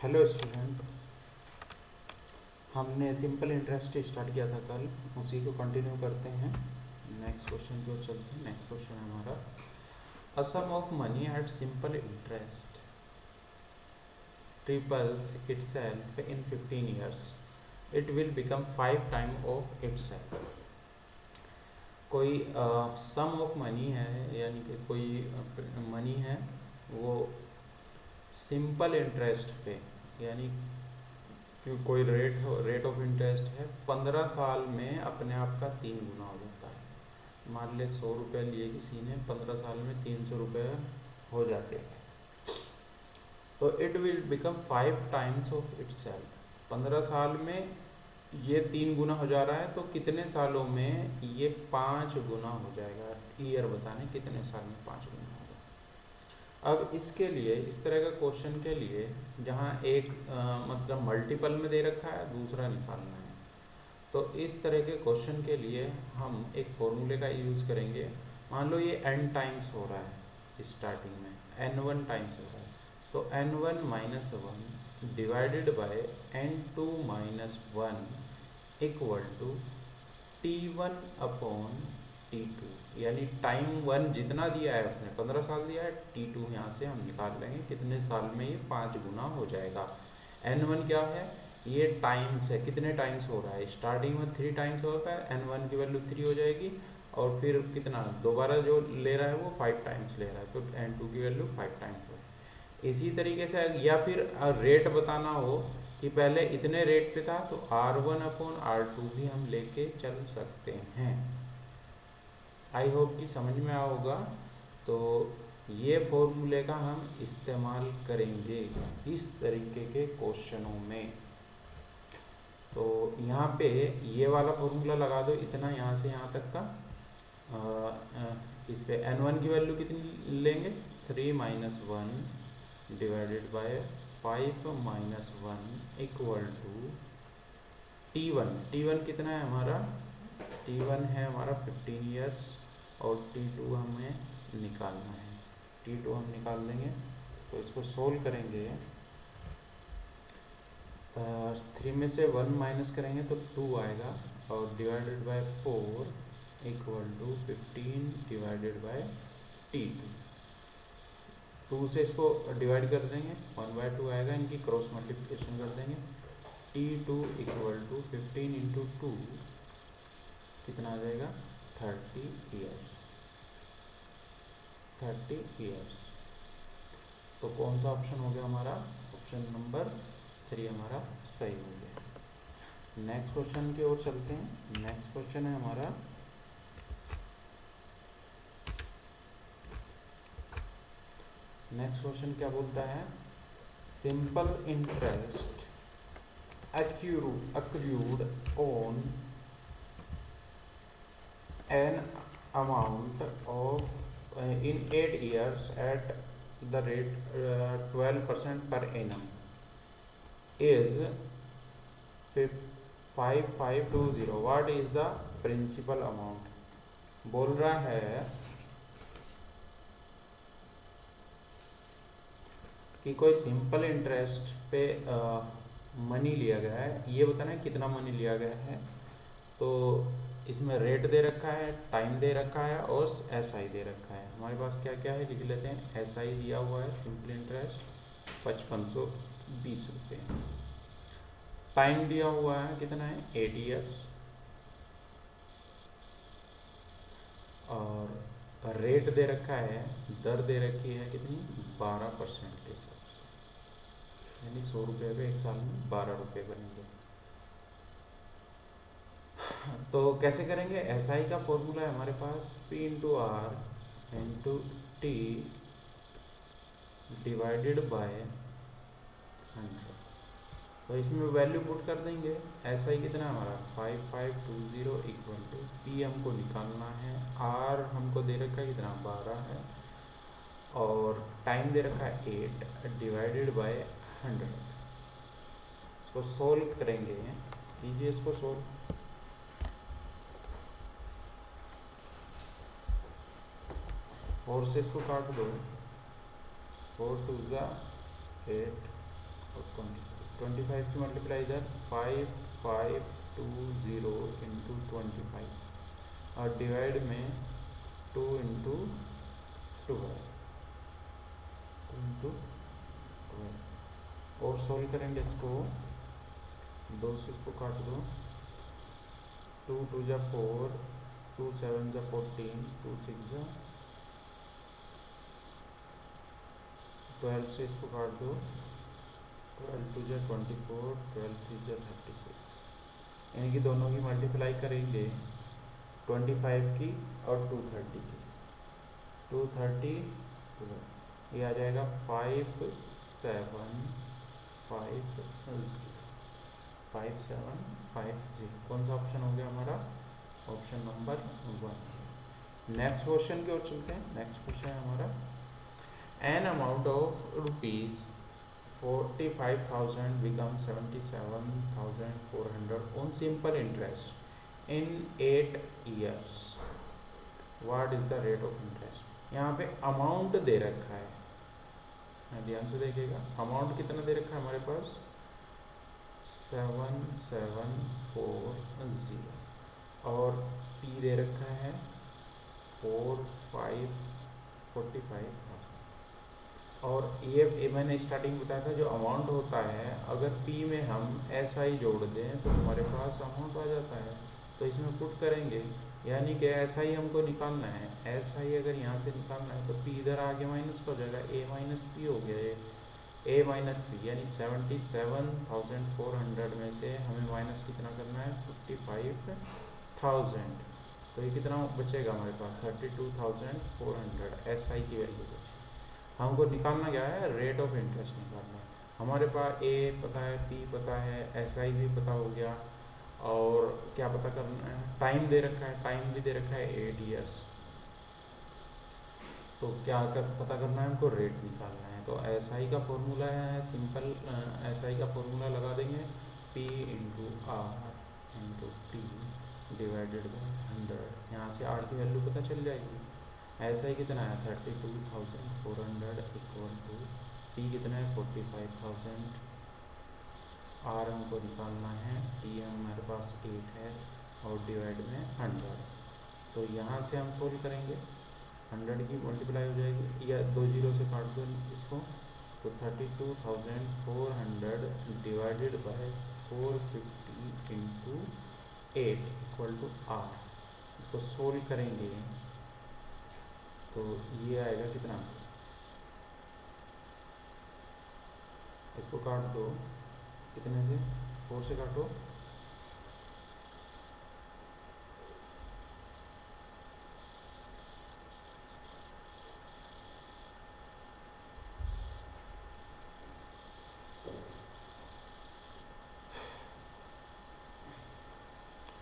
Hello student, हमने simple interest start किया था कल, उसी को कंटिन्यू करते हैं। नेक्स्ट क्वेश्चन की ओर चलते हैं। नेक्स्ट क्वेश्चन है हमारा, a sum of money at simple interest triples itself in 15 years, it will become 5 times of itself। कोई सम ऑफ मनी है, यानी कि कोई मनी है वो सिंपल इंटरेस्ट पे, यानी कि कोई रेट ऑफ इंटरेस्ट है 15 साल में अपने आप का 3 गुना हो जाता है। मान ले 100 रुपये लिए किसी ने, 15 साल में 300 रुपये हो जाते हैं, तो it will become 5 times of itself. 15 साल में ये 3 गुना हो जा रहा है, तो कितने सालों में ये 5 गुना हो जाएगा। ईयर बताने कितने साल में 5 गुना होगा। अब इसके लिए, इस तरह का क्वेश्चन के लिए जहाँ एक मतलब मल्टीपल में दे रखा है, दूसरा निकालना है, तो इस तरह के क्वेश्चन के लिए हम एक फॉर्मूले का यूज़ करेंगे। मान लो ये n टाइम्स हो रहा है, स्टार्टिंग में n1 टाइम्स हो रहा है, तो n1 minus 1 divided by n2 minus 1 equal to t1 upon t2, यानी टाइम 1 जितना दिया है उसने 15 साल दिया है, t2 यहाँ से हम निकाल लेंगे कितने साल में ये 5 गुना हो जाएगा। n1 क्या है, ये टाइम्स है, कितने टाइम्स हो रहा है, स्टार्टिंग में 3 टाइम्स होता है, n1 की वैल्यू 3 हो जाएगी, और फिर कितना दोबारा जो ले रहा है वो 5 टाइम्स ले रहा है, तो n2 की वैल्यू 5 टाइम्स हो। इसी तरीके से, या फिर रेट बताना हो कि पहले इतने रेट पे था, तो R1 अपॉन R2 भी हम लेके चल सकते हैं। आई होप कि समझ में आया होगा। तो ये फॉर्मूले का हम इस्तेमाल करेंगे इस तरीके के क्वेश्चनों में। तो यहाँ पे ये वाला फॉर्मूला लगा दो, इतना यहाँ से यहाँ तक का। इस पे n1 की वैल्यू कितनी लेंगे, 3 minus 1 divided by 5 minus 1 equal to t1 कितना है हमारा, t1 है हमारा 15 ईयर्स, और t2 हमें निकालना है। t2 हम निकाल लेंगे, तो इसको सोल्व करेंगे। 3 में से 1 माइनस करेंगे तो 2 आएगा, और divided by 4 equal to 15 divided by t2। 2 से इसको डिवाइड कर देंगे, 1/2 आएगा, इनकी क्रॉस मल्टीप्लिकेशन कर देंगे। t2 इक्वल टू 15 इंटू 2 कितना आ जाएगा, 30 ईयर्स। 30 ईयर्स। तो कौन सा ऑप्शन हो गया हमारा, ऑप्शन नंबर 3 हमारा सही हो गया। नेक्स्ट क्वेश्चन की ओर चलते हैं। नेक्स्ट क्वेश्चन है हमारा, नेक्स्ट क्वेश्चन क्या बोलता है, simple interest accrued on an amount of in 8 years at the rate 12% per annum is 5520। what is the principal amount। बोल रहा है कि कोई सिंपल इंटरेस्ट पे मनी लिया गया है, ये बताना है कितना मनी लिया गया है। तो इसमें रेट दे रखा है, टाइम दे रखा है, और SI दे रखा है। हमारे पास क्या क्या है, लिख लेते हैं। SI दिया हुआ है सिंपल इंटरेस्ट 5520 रुपये। टाइम दिया हुआ है कितना है, 8 ईयर्स, और रेट दे रखा है, दर दे रखी है कितनी, 12% के हिसाब से, यानी 100 रुपये पे एक साल में 12 रुपये बनेंगे। तो कैसे करेंगे, SI का फॉर्मूला है हमारे पास P into R into T divided by 100। तो इसमें वैल्यू पुट कर देंगे। SI कितना है हमारा 5520 इक्वल टू P हमको निकालना है, R हमको दे रखा है कितना 12 है, और टाइम दे रखा है 8 डिवाइडेड बाय 100। इसको सोल्व करेंगे, कीजिए इसको सोल्व। 4 से इसको काट दो, 4 2 8, और 25 की मल्टीप्लाई इधर 5520 इंटू 25 और डिवाइड में 2 इंटू 12 और सोल्व करेंगे इसको, 2 से इसको काट दो, 2 2 जा 4, 2 7 जा 14, 2 6 जा 12 से इसको काट दो, 12 2 जा 24, 12 3 जा 36। इनकी दोनों की मल्टीप्लाई करेंगे 25 की और 230 की, 230 ये आ जाएगा 5750। कौन सा ऑप्शन हो गया हमारा? Option number 1। नेक्स्ट क्वेश्चन की ओर चलते हैं। नेक्स्ट क्वेश्चन है हमारा, N amount of rupees 45,000 become 77,400 on simple interest in 8 years। What is the rate of interest? यहाँ पे अमाउंट दे रखा है, ध्यान से देखिएगा। अमाउंट कितना दे रखा है हमारे पास? 7740 और पी दे रखा है 45,000। और ये मैंने स्टार्टिंग बताया था, जो अमाउंट होता है अगर पी में हम एस आई जोड़ दें तो हमारे पास अमाउंट आ जाता है। तो इसमें पुट करेंगे, यानी कि एस आई हमको निकालना है। एस आई अगर यहाँ से निकालना है तो पी इधर आगे माइनस हो जाएगा, ए माइनस पी हो गया, ए माइनस पी, यानी 77,400 में से हमें माइनस कितना करना है? 55,000। तो ये कितना बचेगा हमारे पास? 32,400 एस आई की वैल्यू बची। हमको निकालना क्या है? रेट ऑफ इंटरेस्ट निकालना है। हमारे पास ए पता है, पी पता है, एस आई भी पता हो गया, और क्या पता करना है? टाइम दे रखा है, टाइम भी दे रखा है 8 years। तो क्या पता करना है हमको? रेट निकालना है। तो एस आई का फॉर्मूला है सिंपल, एस आई का फॉर्मूला लगा देंगे, P into R into T divided by 100। यहाँ से आर की वैल्यू पता चल जाएगी। एस आई कितना है? 32,400 इक्वल टू पी कितना है? 45,000। आर हमको निकालना है, टी हमारे पास 8 है और डिवाइड में 100। तो यहाँ से हम सोल्व करेंगे, 100 की मल्टीप्लाई हो जाएगी, या 2 जीरो से काट दो इसको, तो 32,400 divided by 450 into 8 equal to R. इसको सोल्व करेंगे तो ये आएगा कितना? इसको काट दो, कितने से? 4 से काटो,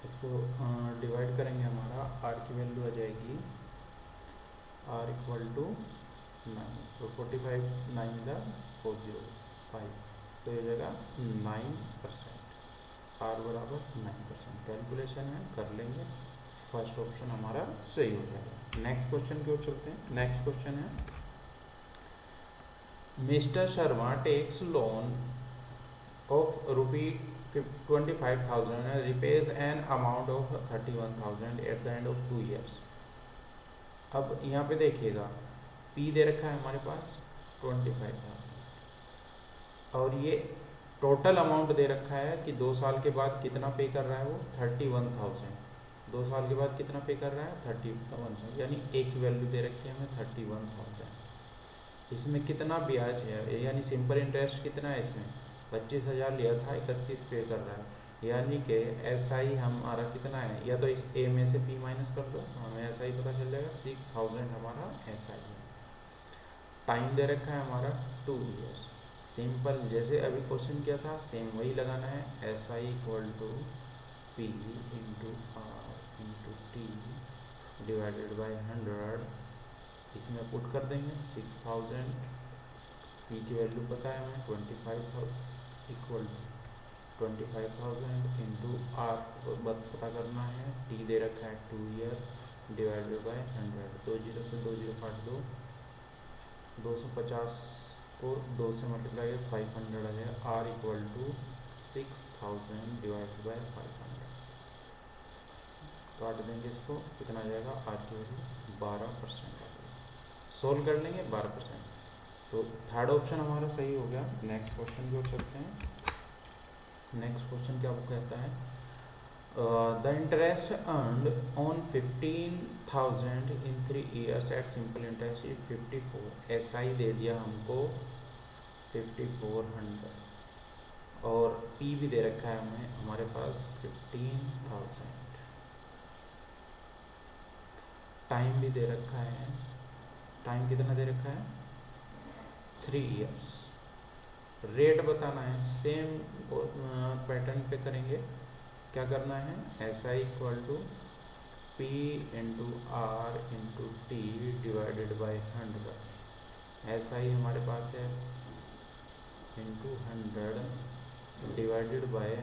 इसको डिवाइड करेंगे, हमारा आर की वैल्यू आ जाएगी, आर इक्वल टू 9। तो 45 9 ज़ा 405, तो ये हो जाएगा 9%। आर बराबर 9%। कैलकुलेशन है, कर लेंगे, फर्स्ट ऑप्शन हमारा सही हो जाएगा। नेक्स्ट क्वेश्चन की ओर चलते हैं। नेक्स्ट क्वेश्चन है, mister Sharma takes loan of ₹25,000 and repays an amount of 31,000 at the end of 2 years। अब यहाँ पे देखिएगा, P दे रखा है हमारे पास 25,000 और ये टोटल अमाउंट दे रखा है कि 2 साल के बाद कितना पे कर रहा है वो? 31,000। 2 साल के बाद कितना पे कर रहा है? 31,000, यानी ए की वैल्यू दे रखी है हमें 31,000। इसमें कितना ब्याज है, यानी सिंपल इंटरेस्ट कितना है इसमें? 25,000 लिया था, 31 पे कर रहा है, यानी कि एस आई हमारा कितना है? या तो इस ए में से पी माइनस कर दो, हमें एस आई पता चल जाएगा, 6,000 हमारा एस आई है। टाइम दे रखा है हमारा 2 years। सिंपल जैसे अभी क्वेश्चन किया था सेम वही लगाना है, S I equal to P into R into T divided by 100। इसमें पुट कर देंगे 6,000, पी की वैल्यू पता है हमें 25,000 इक्वल 25,000 इंटू आर पता करना है, टी दे रखा है 2 year डिवाइडेड बाय 100। 2 जीरो से 2 जीरो काट दो, 250 तो 2 से मल्टीप्लाई 500 है, R equal to 6000 divide by 500। काट देंगे इसको, कितना आ जाएगा, आर की वैल्यू 12% आ जाएगा। सोल्व कर लेंगे 12%। तो थर्ड ऑप्शन हमारा सही हो गया। नेक्स्ट क्वेश्चन की ओर चलते हैं। नेक्स्ट क्वेश्चन क्या वो कहता है, the interest earned on 15,000 in 3 years at simple interest is 54। ऐसा ही दे दिया हमको 5400 और पी भी दे रखा है हमें हमारे पास 15,000, टाइम भी दे रखा है। टाइम कितना दे रखा है, 3 ईयर्स। रेट बताना है, सेम पैटर्न पे करेंगे। क्या करना है, S I equal to P into R into T divided by 100। S I हमारे पास है इंटू 100 डिवाइडेड बाय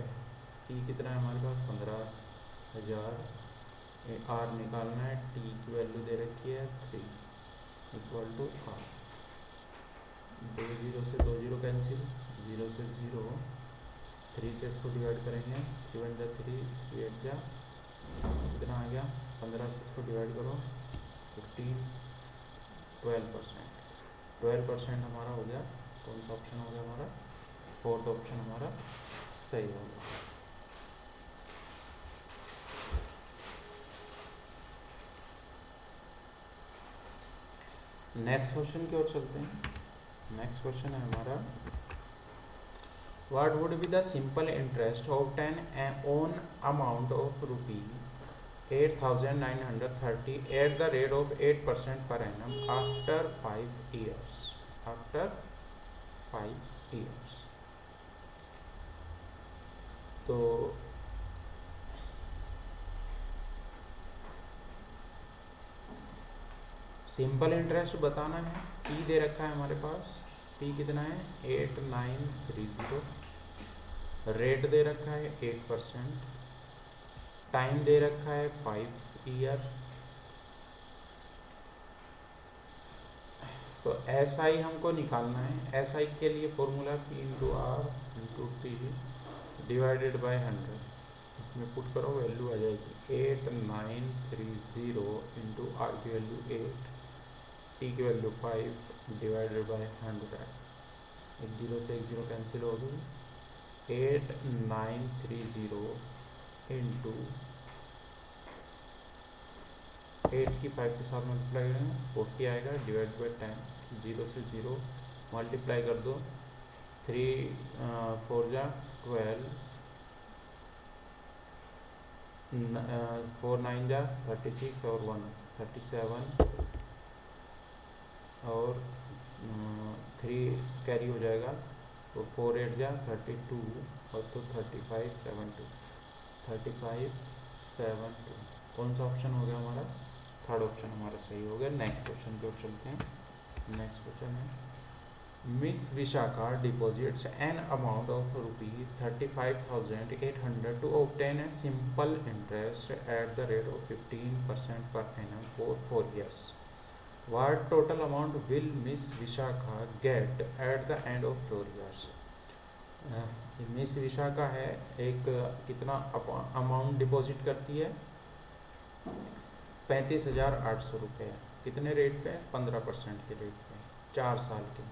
टी कितना है हमारे पास 15,000। आर निकालना है, टी की वैल्यू दे रखी है 3 इक्वल टू आर। 2 जीरो से 2 जीरो कैंसिल, 0 से 0, 3 से इसको डिवाइड करेंगे, 3 1 जा 3, 3 8 जा कितना आ गया 15 से इसको डिवाइड करो 15, 12%। 12% हमारा हो गया। कौन सा ऑप्शन हो गया हमारा, फोर्थ ऑप्शन हमारा सही हो गया। नेक्स्ट क्वेश्चन की ओर चलते हैं। नेक्स्ट क्वेश्चन है हमारा, what would be the simple interest of 10 on amount of ₹8,930 eight the rate of 8% per annum after 5 years. After 5 years. तो सिंपल इंटरेस्ट बताना है, टी दे रखा है हमारे पास, टी कितना है 8930, रेट दे रखा है 8%, टाइम दे रखा है 5 ईयर। तो एस आई हमको निकालना है। एस आई के लिए formula P into R into T divided by 100। इसमें पुट करो, वैल्यू आ जाएगी 8930 इंटू आर की वैल्यू 8, टी की वैल्यू 5 डिवाइडेड बाय 100। एक जीरो से एक जीरो कैंसिल हो गई, 8930 इंटू 8 की 5 के साथ मल्टीप्लाई करेंगे 40 आएगा, डिवाइड बाई 10, 0 से 0 मल्टीप्लाई कर दो, 3 4 जा 12, 4 9 जा 36 और 1 37 और 3 कैरी हो जाएगा, तो 4 8 जा 32 और तो 35 7 2। कौन सा ऑप्शन हो गया हमारा, थर्ड ऑप्शन हमारा सही हो गया। नेक्स्ट क्वेश्चन की ओर चलते हैं। नेक्स्ट क्वेश्चन है, miss Vishakha deposits an amount of ₹35,800 to obtain a simple interest at the rate of 15% per annum for 4 years. What total amount will Miss Vishakha get at the end of 4 years? Miss Vishakha है एक कितना amount deposit करती है 35,800 रुपये। कितने rate पे, 15% के rate पे, 4 साल के।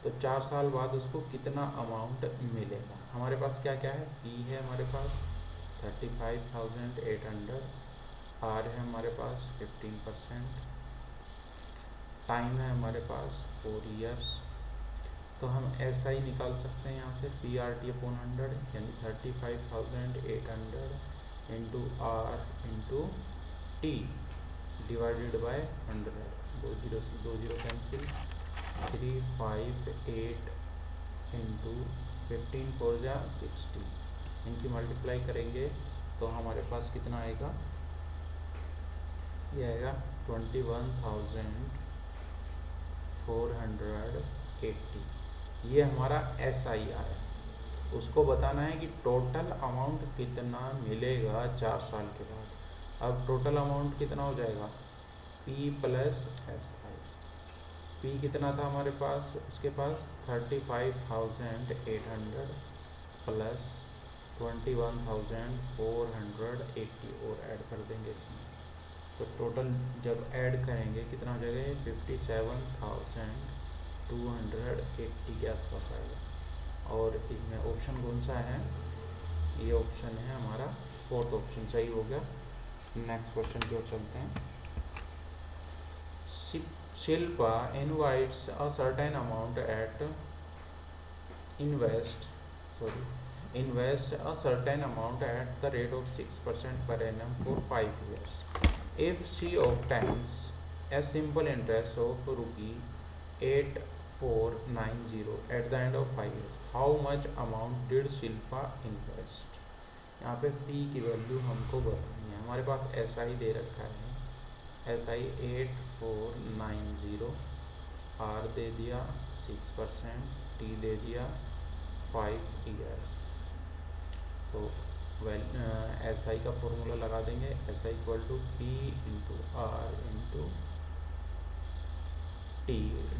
तो 4 साल बाद उसको कितना अमाउंट मिलेगा। हमारे पास क्या क्या है, पी है हमारे पास 35,800, आर है हमारे पास 15%, टाइम है हमारे पास 4 years। तो हम ऐसा ही निकाल सकते हैं यहाँ से, पी आर टी अपॉन 100 यानी 35,800 into R into T divided by 100। 2 zero से 2 जीरो कैंसिल, 358 इंटू 15 4 जा 60, इनकी मल्टीप्लाई करेंगे तो हमारे पास कितना आएगा, ये आएगा 21,480। ये हमारा एस आई आर है। उसको बताना है कि टोटल अमाउंट कितना मिलेगा 4 साल के बाद। अब टोटल अमाउंट कितना हो जाएगा, P plus S I. P कितना था हमारे पास, उसके पास 35,800 प्लस 21,480 और ऐड कर देंगे इसमें। तो टोटल जब ऐड करेंगे कितना हो जाएगा, 57,280 के आसपास आएगा। और इसमें ऑप्शन कौन सा है, ये ऑप्शन है हमारा फोर्थ ऑप्शन, सही हो गया। नेक्स्ट क्वेश्चन की ओर चलते हैं। Shilpa invites a certain amount at invest a certain amount at the rate of 6% per annum for 5 years. If she obtains a simple interest of ₹8490 at the end of 5 years, how much amount did Shilpa invest? यहाँ पे P की value हमको बतानी है। हमारे पास SI दे रखा है, SI 8490, R दे दिया 6%, T दे दिया 5 years। तो SI का फॉर्मूला लगा देंगे, SI equal to P into R into T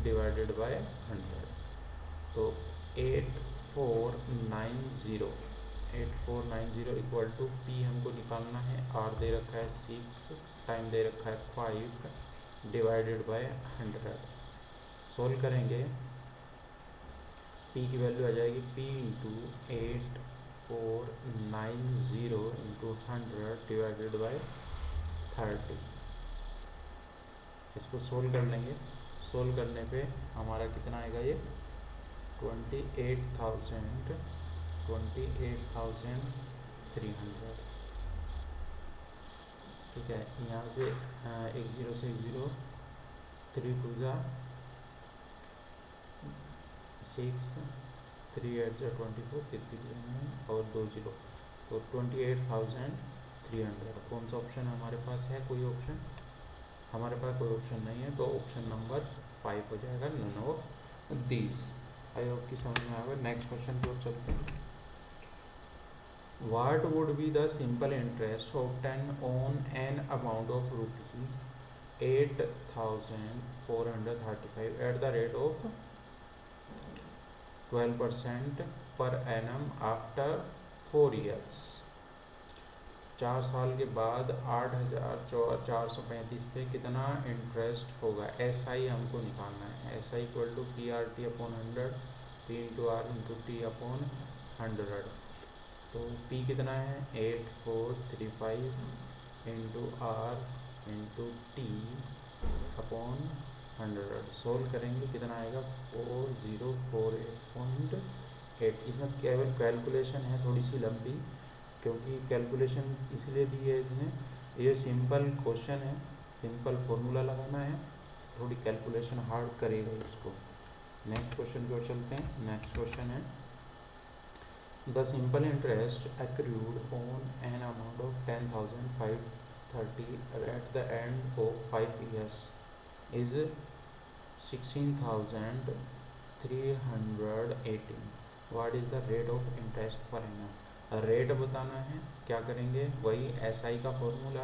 divided by 100। तो 8490 इक्वल टू P हमको निकालना है, R दे रखा है 6, टाइम दे रखा है 5 डिवाइडेड बाय 100। सोल्व करेंगे, P की वैल्यू आ जाएगी P into 8490 into 100 divided by 30। इसको सोल्व कर लेंगे, सोल्व करने पे हमारा कितना आएगा, ये 28,300। ठीक है, यहाँ से 1 0 से 1 0, 3 2 जा 6, 3 8 जा 24, 33 और 2 0, तो 28,300। कौन सा ऑप्शन हमारे पास है, कोई ऑप्शन हमारे पास कोई ऑप्शन नहीं है, तो ऑप्शन नंबर 5 हो जाएगा, none of these. I hope की समझ में आएगा। नेक्स्ट क्वेश्चन की ओर चलते हैं। What would be the simple interest obtained on an amount of ₹8,435 at the rate of 12% per annum after 4 years? 4 साल के बाद 8,435 पे कितना इंटरेस्ट होगा, SI हमको निकालना है। SI equal to PRT upon 100, P into R into T upon 100। तो P कितना है, 8435 into R into T upon 100। Solve करेंगे कितना आएगा, 4048.8। इसमें केवल कैलकुलेशन है थोड़ी सी लंबी, क्योंकि कैलकुलेशन इसलिए दी है इसमें, ये सिंपल क्वेश्चन है, सिंपल फॉर्मूला लगाना है, थोड़ी कैलकुलेशन हार्ड करेगा इसको। नेक्स्ट क्वेश्चन की ओर चलते हैं। नेक्स्ट क्वेश्चन है, the simple interest accrued on an amount of 10,530 at the end of 5 years is 16,318. What is the rate of interest per annum? Rate बताना है, क्या करेंगे, वही SI का formula,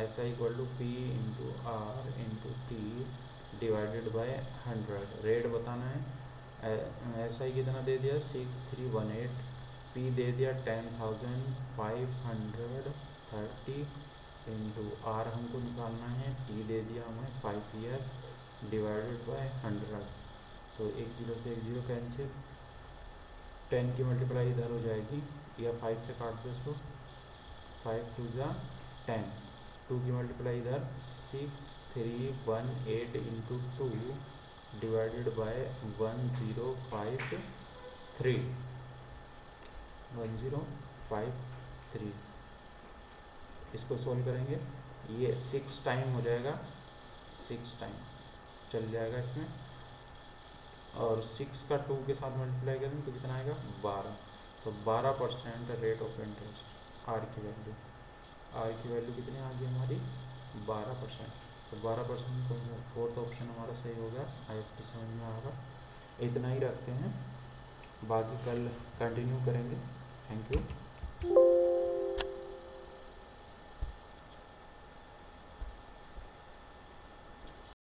SI equal to P into R into T divided by 100। Rate बताना है, SI कितना दे दिया 6318, P दे दिया 10,530 इंटू R हमको निकालना है, T दे दिया हमें 5 years डिवाइडेड बाय 100। तो 1 0 से 1 0 कैंसिल, 10 की मल्टीप्लाई इधर हो जाएगी, या 5 से काट दो इसको, 5 2 जा 10, 2 की मल्टीप्लाई इधर 6318 इंटू 2 डिवाइडेड बाय 1053। इसको सोल्व करेंगे, ये 6 टाइम हो जाएगा, 6 टाइम चल जाएगा इसमें, और 6 का 2 के साथ मल्टीप्लाई करेंगे तो कितना आएगा 12। तो 12% रेट ऑफ इंटरेस्ट, R की वैल्यू कितनी आ गई हमारी 12%। तो 12% कौन सा, फोर्थ ऑप्शन हमारा सही होगा। आई होप समझ में आएगा। इतना ही रखते हैं, बाकी कल कंटिन्यू करेंगे। Thank you.